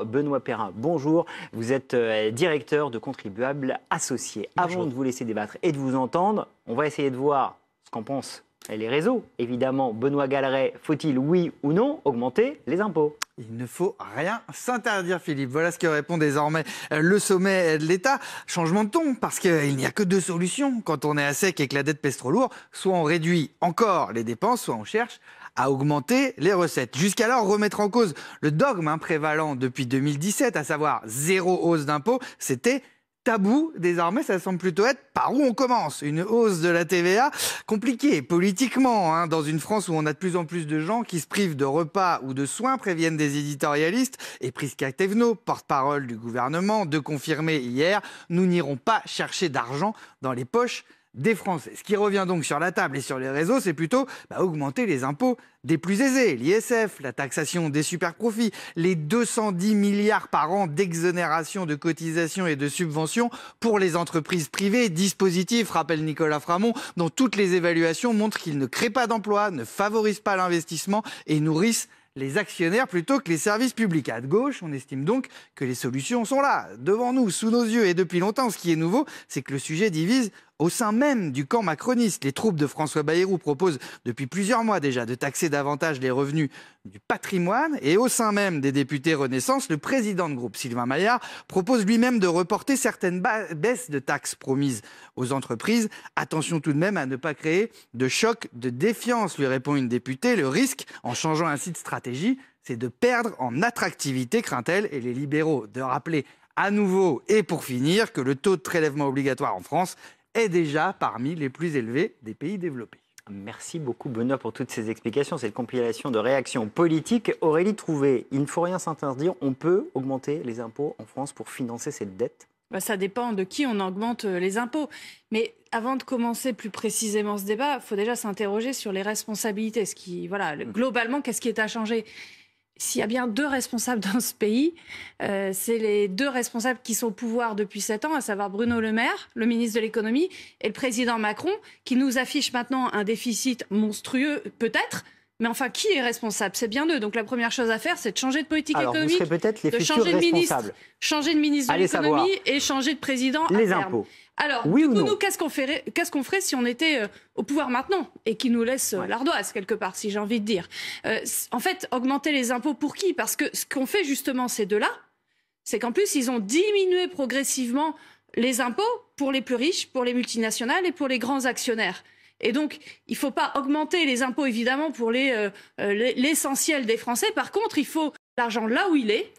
Benoît Perrin, bonjour. Vous êtes directeur de Contribuables Associés. Bonjour. Avant de vous laisser débattre et de vous entendre, on va essayer de voir ce qu'en pensent les réseaux. Évidemment, Benoît Galleret, faut-il, oui ou non, augmenter les impôts ? Il ne faut rien s'interdire, Philippe. Voilà ce que répond désormais le sommet de l'État. Changement de ton, parce qu'il n'y a que deux solutions. Quand on est à sec et que la dette pèse trop lourd, soit on réduit encore les dépenses, soit on cherche à augmenter les recettes. Jusqu'alors, remettre en cause le dogme prévalant depuis 2017, à savoir zéro hausse d'impôts, c'était tabou. Désormais, ça semble plutôt être par où on commence. Une hausse de la TVA compliquée politiquement, dans une France où on a de plus en plus de gens qui se privent de repas ou de soins, préviennent des éditorialistes. Et Prisca Thévenot, porte-parole du gouvernement, de confirmer hier, nous n'irons pas chercher d'argent dans les poches des Français. Ce qui revient donc sur la table et sur les réseaux, c'est plutôt augmenter les impôts des plus aisés, l'ISF, la taxation des superprofits, les 210 milliards par an d'exonération de cotisations et de subventions pour les entreprises privées, dispositif, rappelle Nicolas Framont, dont toutes les évaluations montrent qu'ils ne créent pas d'emplois, ne favorisent pas l'investissement et nourrissent les actionnaires plutôt que les services publics. À gauche, on estime donc que les solutions sont là, devant nous, sous nos yeux et depuis longtemps. Ce qui est nouveau, c'est que le sujet divise au sein même du camp macroniste. Les troupes de François Bayrou proposent depuis plusieurs mois déjà de taxer davantage les revenus du patrimoine. Et au sein même des députés Renaissance, le président de groupe, Sylvain Maillard, propose lui-même de reporter certaines baisses de taxes promises aux entreprises. Attention tout de même à ne pas créer de choc de défiance, lui répond une députée. Le risque, en changeant ainsi de stratégie, c'est de perdre en attractivité, craint-elle, et les libéraux de rappeler à nouveau et pour finir que le taux de prélèvement obligatoire en France est déjà parmi les plus élevés des pays développés. Merci beaucoup Benoît pour toutes ces explications. Cette compilation de réactions politiques. Aurélie Trouvé, il ne faut rien s'interdire. On peut augmenter les impôts en France pour financer cette dette ? Ça dépend de qui on augmente les impôts. Mais avant de commencer plus précisément ce débat, il faut déjà s'interroger sur les responsabilités. Globalement, qu'est-ce qui est à changer ? S'il y a bien deux responsables dans ce pays, c'est les deux responsables qui sont au pouvoir depuis 7 ans, à savoir Bruno Le Maire, le ministre de l'économie, et le président Macron, qui nous affiche maintenant un déficit monstrueux, peut-être. Mais enfin, qui est responsable ? C'est bien eux. Donc la première chose à faire, c'est de changer de politique économique, vous serez peut-être les de futurs changer de ministre, responsables. changer de ministre de l'économie et changer de président Les à terme. impôts. Alors, oui du coup, ou non ? nous, qu'est-ce qu'on ferait si on était au pouvoir maintenant et qui nous laisse l'ardoise, quelque part, si j'ai envie de dire. En fait, augmenter les impôts pour qui ? Parce que ce qu'ont fait justement ces deux-là, c'est qu'en plus, ils ont diminué progressivement les impôts pour les plus riches, pour les multinationales et pour les grands actionnaires. Et donc, il ne faut pas augmenter les impôts, évidemment, pour l'essentiel des Français. Par contre, il faut l'argent là où il est,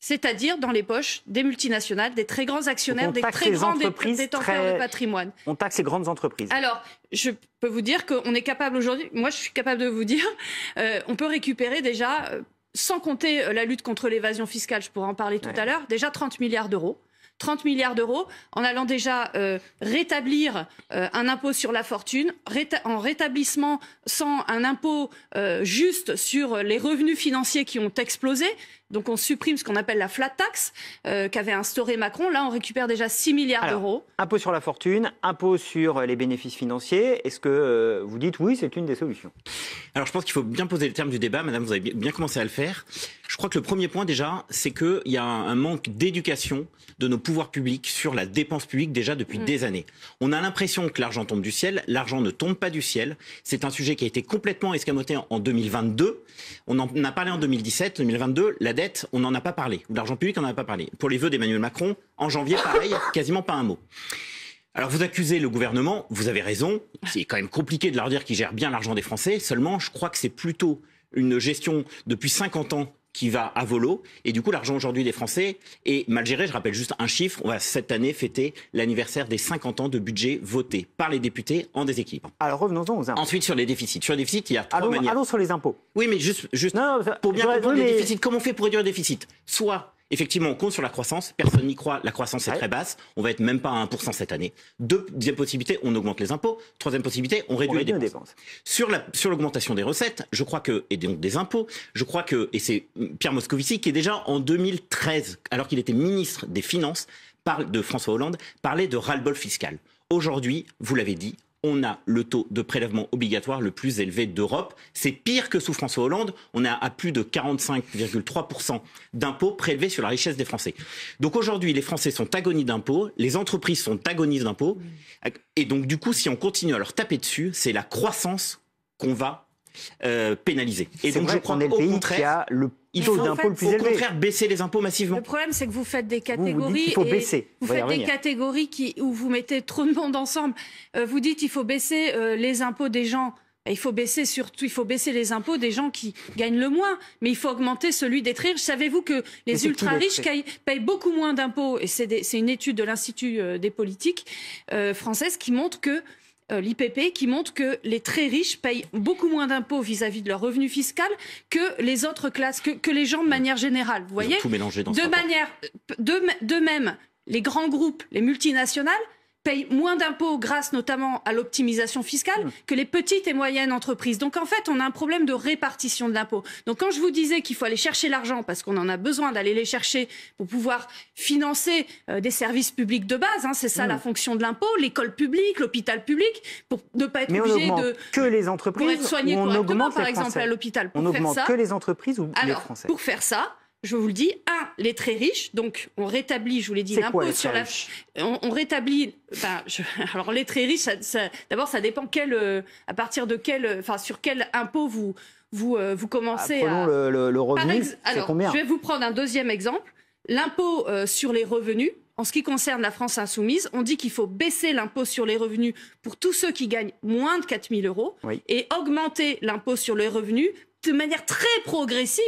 c'est-à-dire dans les poches des multinationales, des très grands actionnaires, des très grands détenteurs de patrimoine. On taxe les grandes entreprises. Alors, je peux vous dire qu'on est capable aujourd'hui, moi je suis capable de vous dire, on peut récupérer déjà, sans compter la lutte contre l'évasion fiscale, je pourrais en parler tout à l'heure, déjà 30 milliards d'euros. 30 milliards d'euros en allant déjà rétablir un impôt sur la fortune, en rétablissement sans un impôt juste sur les revenus financiers qui ont explosé. Donc on supprime ce qu'on appelle la flat tax qu'avait instauré Macron. Là, on récupère déjà 6 milliards d'euros. Impôt sur la fortune, impôt sur les bénéfices financiers. Est-ce que vous dites oui, c'est une des solutions ? Alors je pense qu'il faut bien poser le terme du débat. Madame, vous avez bien commencé à le faire. Je crois que le premier point déjà, c'est qu'il y a un manque d'éducation de nos pouvoirs publics sur la dépense publique déjà depuis des années. On a l'impression que l'argent tombe du ciel. L'argent ne tombe pas du ciel. C'est un sujet qui a été complètement escamoté en 2022. On en a parlé en 2017, 2022. La dette, on n'en a pas parlé. L'argent public, on n'en a pas parlé. Pour les vœux d'Emmanuel Macron, en janvier, pareil, quasiment pas un mot. Alors vous accusez le gouvernement, vous avez raison. C'est quand même compliqué de leur dire qu'ils gèrent bien l'argent des Français. Seulement, je crois que c'est plutôt une gestion depuis 50 ans qui va à volo. Et du coup, l'argent aujourd'hui des Français est mal géré. Je rappelle juste un chiffre. On va cette année fêter l'anniversaire des 50 ans de budget voté par les députés en déséquilibre. Alors revenons-en aux impôts. Ensuite, sur les déficits. Sur les déficits, il y a trois manières. Allons sur les impôts. Oui, mais juste pour bien comprendre les déficits, comment on fait pour réduire les déficits ? Soit effectivement, on compte sur la croissance. Personne n'y croit. La croissance est très basse. On va être même pas à 1% cette année. Deuxième possibilité, on augmente les impôts. Troisième possibilité, on réduit les dépenses. Sur l'augmentation des recettes, je crois que, et donc des impôts, je crois que, et c'est Pierre Moscovici qui est déjà en 2013, alors qu'il était ministre des Finances de François Hollande, parlait de ras-le-bol fiscal. Aujourd'hui, vous l'avez dit, on a le taux de prélèvement obligatoire le plus élevé d'Europe. C'est pire que sous François Hollande. On est à plus de 45,3% d'impôts prélevés sur la richesse des Français. Donc aujourd'hui, les Français sont agonistes d'impôts, les entreprises sont agonistes d'impôts. Et donc du coup, si on continue à leur taper dessus, c'est la croissance qu'on va pénaliser. Et donc je crois qu'au contraire, il faut au contraire baisser les impôts massivement. Le problème, c'est que vous faites des catégories. Il faut baisser. Vous faites des catégories où vous mettez trop de monde ensemble. Vous dites qu'il faut baisser les impôts des gens. Il faut baisser les impôts des gens qui gagnent le moins, mais il faut augmenter celui des très riches. Savez-vous que les ultra-riches payent beaucoup moins d'impôts, et c'est une étude de l'Institut des politiques françaises qui montre que l'IPP qui montre que les très riches payent beaucoup moins d'impôts vis-à-vis de leur revenu fiscal que les autres classes, que les gens de manière générale. Vous voyez, tout mélangé dans de même, les grands groupes, les multinationales, payent moins d'impôts grâce notamment à l'optimisation fiscale que les petites et moyennes entreprises. Donc en fait, on a un problème de répartition de l'impôt. Donc quand je vous disais qu'il faut aller chercher l'argent, parce qu'on en a besoin d'aller les chercher pour pouvoir financer des services publics de base, c'est ça la fonction de l'impôt, l'école publique, l'hôpital public, pour ne pas être obligé de... que les entreprises, pour être soigné correctement, par exemple, à l'hôpital. On augmente que les entreprises ou les Français? Pour faire ça, je vous le dis, les très riches, donc on rétablit, je vous l'ai dit, l'impôt sur la... On rétablit... alors les très riches, d'abord ça dépend à partir de sur quel impôt vous commencez prenons le revenu, c'est combien? Je vais vous prendre un deuxième exemple. L'impôt sur les revenus, en ce qui concerne la France insoumise, on dit qu'il faut baisser l'impôt sur les revenus pour tous ceux qui gagnent moins de 4 000 € et augmenter l'impôt sur les revenus de manière très progressive,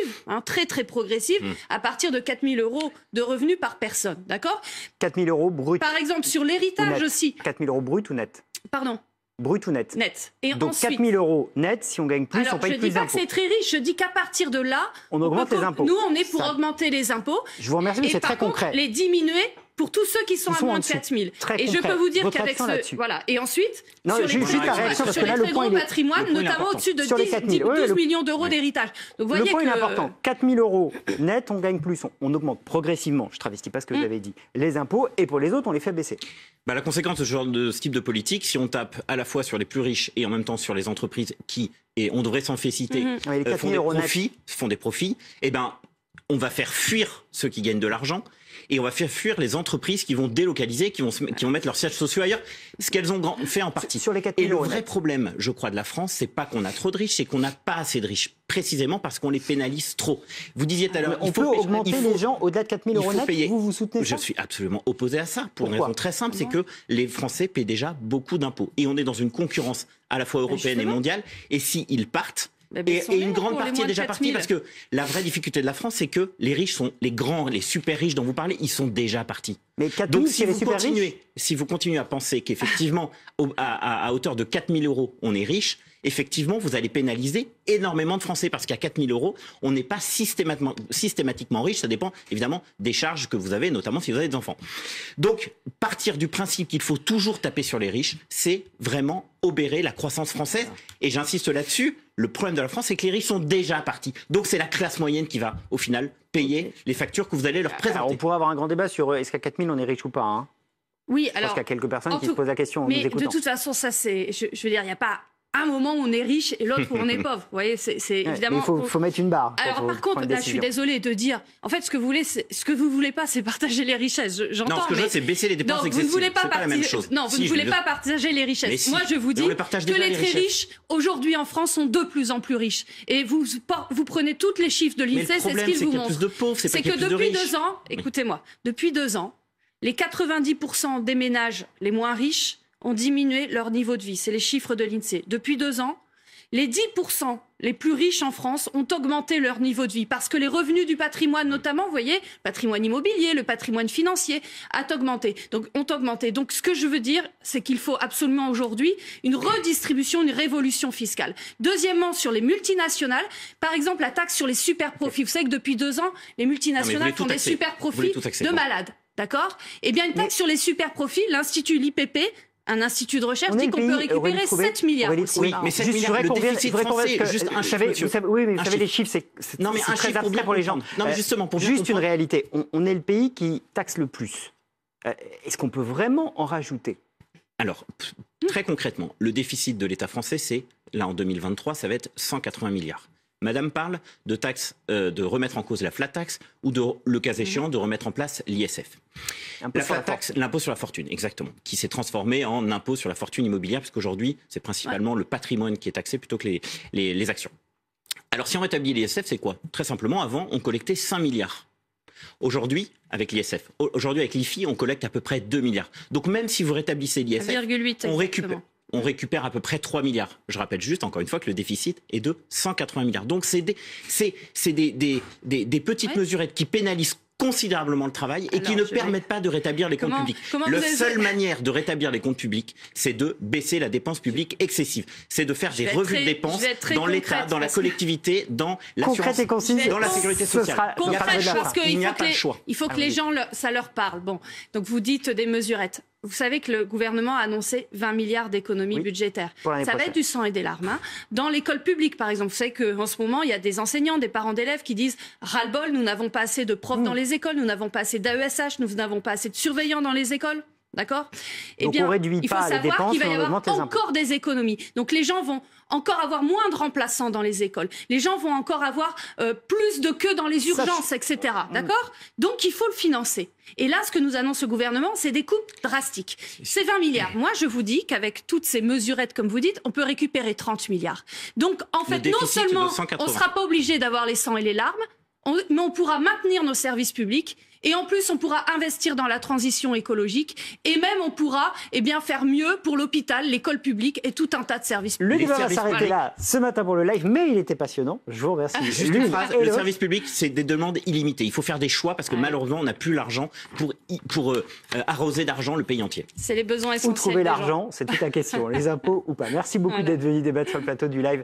très progressive, à partir de 4 000 € de revenus par personne, d'accord? 4 000 € brut. Par exemple, sur l'héritage aussi. 4 000 € brut ou net? Pardon? Brut ou net? Net. Et donc ensuite, 4 000 € net, si on gagne plus, on paye plus d'impôts. Je ne dis pas que c'est très riche, je dis qu'à partir de là, on augmente les impôts. Nous, on est pour augmenter les impôts. Je vous remercie, mais c'est très concret. Les diminuer pour tous ceux qui sont à moins de 4 000. Et je peux vous dire qu'avec ce... Voilà. Et ensuite, sur les très gros patrimoines, notamment au-dessus de 12 millions d'euros d'héritage. Le point est important. 4 000 € net, on gagne plus. On augmente progressivement, je ne travestis pas ce que vous avez dit, les impôts, et pour les autres, on les fait baisser. La conséquence de ce type de politique, si on tape à la fois sur les plus riches et en même temps sur les entreprises qui, et on devrait s'en féliciter, font des profits, on va faire fuir ceux qui gagnent de l'argent et on va faire fuir les entreprises qui vont délocaliser, qui vont mettre leurs sièges sociaux ailleurs, ce qu'elles ont fait en partie. Sur les 4 000 et le vrai problème, je crois, de la France, c'est pas qu'on a trop de riches, c'est qu'on n'a pas assez de riches, précisément parce qu'on les pénalise trop. Vous disiez tout à l'heure, on peut augmenter les gens au-delà de 4 000 € net, vous soutenez ça? Je suis absolument opposé à ça, pour une raison très simple, c'est que les Français paient déjà beaucoup d'impôts. Et on est dans une concurrence à la fois européenne et mondiale, et s'ils partent, et une grande partie est déjà partie, parce que la vraie difficulté de la France, c'est que les riches sont les grands, les super riches dont vous parlez, ils sont déjà partis. Mais 4 000, donc si vous continuez à penser qu'effectivement, à hauteur de 4 000 €, on est riche, effectivement, vous allez pénaliser énormément de Français, parce qu'à 4 000 €, on n'est pas systématiquement riche. Ça dépend évidemment des charges que vous avez, notamment si vous avez des enfants. Donc, partir du principe qu'il faut toujours taper sur les riches, c'est vraiment obérer la croissance française. Et j'insiste là-dessus, le problème de la France, c'est que les riches sont déjà partis. Donc, c'est la classe moyenne qui va, au final, payer les factures que vous allez leur présenter. Alors, on pourrait avoir un grand débat sur est-ce qu'à 4 000, on est riche ou pas, Oui, alors... Je pense qu'il y a quelques personnes qui se posent la question en nous écoutant. Mais de toute façon, ça, c'est... Je veux dire, il n'y a pas un moment où on est riche et l'autre où on est pauvre. Vous voyez, c'est évidemment... Il faut mettre une barre. Alors par contre, là, je suis désolée de dire... En fait, ce que vous voulez pas, c'est partager les richesses. J'entends, non, ce que je veux, c'est baisser les dépenses excessives. Vous ne voulez pas la même chose. Non, vous ne voulez pas partager les richesses. Moi, je vous dis que les très riches, aujourd'hui en France, sont de plus en plus riches. Et vous prenez tous les chiffres de l'INSEE, c'est ce qu'ils vous montrent. C'est que depuis 2 ans, écoutez-moi, depuis 2 ans, les 90% des ménages les moins riches ont diminué leur niveau de vie. C'est les chiffres de l'INSEE. Depuis 2 ans, les 10% les plus riches en France ont augmenté leur niveau de vie parce que les revenus du patrimoine, notamment, vous voyez, le patrimoine immobilier, le patrimoine financier, ont augmenté. Donc, ce que je veux dire, c'est qu'il faut absolument aujourd'hui une redistribution, une révolution fiscale. Deuxièmement, sur les multinationales, par exemple, la taxe sur les super profits. Vous savez que depuis 2 ans, les multinationales font des super profits de malades. D'accord? Eh bien, une taxe sur les super profits, l'Institut, l'IPP, un institut de recherche, dit qu'on peut récupérer 7 milliards. Oui, mais 7 milliards, le déficit français, juste un chiffre, monsieur. Oui, mais vous savez, les chiffres, c'est très abstrait pour les gens. Non, mais justement, pour juste une réalité. On est le pays qui taxe le plus. Est-ce qu'on peut vraiment en rajouter? Alors, très concrètement, le déficit de l'État français, c'est, là en 2023, ça va être 180 milliards. Madame parle de taxes, de remettre en cause la flat tax ou, le cas échéant, de remettre en place l'ISF. La flat tax, l'impôt sur la fortune, exactement, qui s'est transformé en impôt sur la fortune immobilière, parce qu'aujourd'hui, c'est principalement le patrimoine qui est taxé plutôt que les actions. Alors, si on rétablit l'ISF, c'est quoi? Très simplement, avant, on collectait 5 milliards. Aujourd'hui, avec l'ISF, aujourd'hui avec l'IFI, on collecte à peu près 2 milliards. Donc même si vous rétablissez l'ISF, on récupère à peu près 3 milliards. Je rappelle juste, encore une fois, que le déficit est de 180 milliards. Donc c'est des petites mesurettes qui pénalisent considérablement le travail et qui ne permettent pas de rétablir les comptes publics. La seule manière de rétablir les comptes publics, c'est de baisser la dépense publique excessive. C'est de faire des revues de dépenses dans l'État, dans la collectivité, dans l'assurance, dans la sécurité sociale. Il n'y a pas de choix. Il faut que les gens, ça leur parle. Bon, donc vous dites des mesurettes. Vous savez que le gouvernement a annoncé 20 milliards d'économies budgétaires. Ça va être du sang et des larmes. Hein. Dans l'école publique, par exemple, vous savez qu'en ce moment, il y a des enseignants, des parents d'élèves qui disent « ras-le-bol, nous n'avons pas assez de profs dans les écoles, nous n'avons pas assez d'AESH, nous n'avons pas assez de surveillants dans les écoles. » D'accord ? Eh bien, il faut savoir qu'il va y avoir encore des économies. Donc les gens vont encore avoir moins de remplaçants dans les écoles. Les gens vont encore avoir plus de queues dans les urgences, etc. D'accord ? Donc il faut le financer. Et là, ce que nous annonce le gouvernement, c'est des coupes drastiques. C'est 20 milliards. Moi, je vous dis qu'avec toutes ces mesurettes, comme vous dites, on peut récupérer 30 milliards. Donc, en fait, non seulement on ne sera pas obligé d'avoir les sangs et les larmes, mais on pourra maintenir nos services publics. Et en plus, on pourra investir dans la transition écologique et même on pourra faire mieux pour l'hôpital, l'école publique et tout un tas de services publics. Le débat va s'arrêter là ce matin pour le live, mais il était passionnant. Je vous remercie. Juste une phrase, le service public, c'est des demandes illimitées. Il faut faire des choix parce que malheureusement, on n'a plus l'argent pour arroser d'argent le pays entier. C'est les besoins essentiels. Où trouver l'argent, c'est toute la question. Les impôts ou pas. Merci beaucoup d'être venu débattre sur le plateau du live.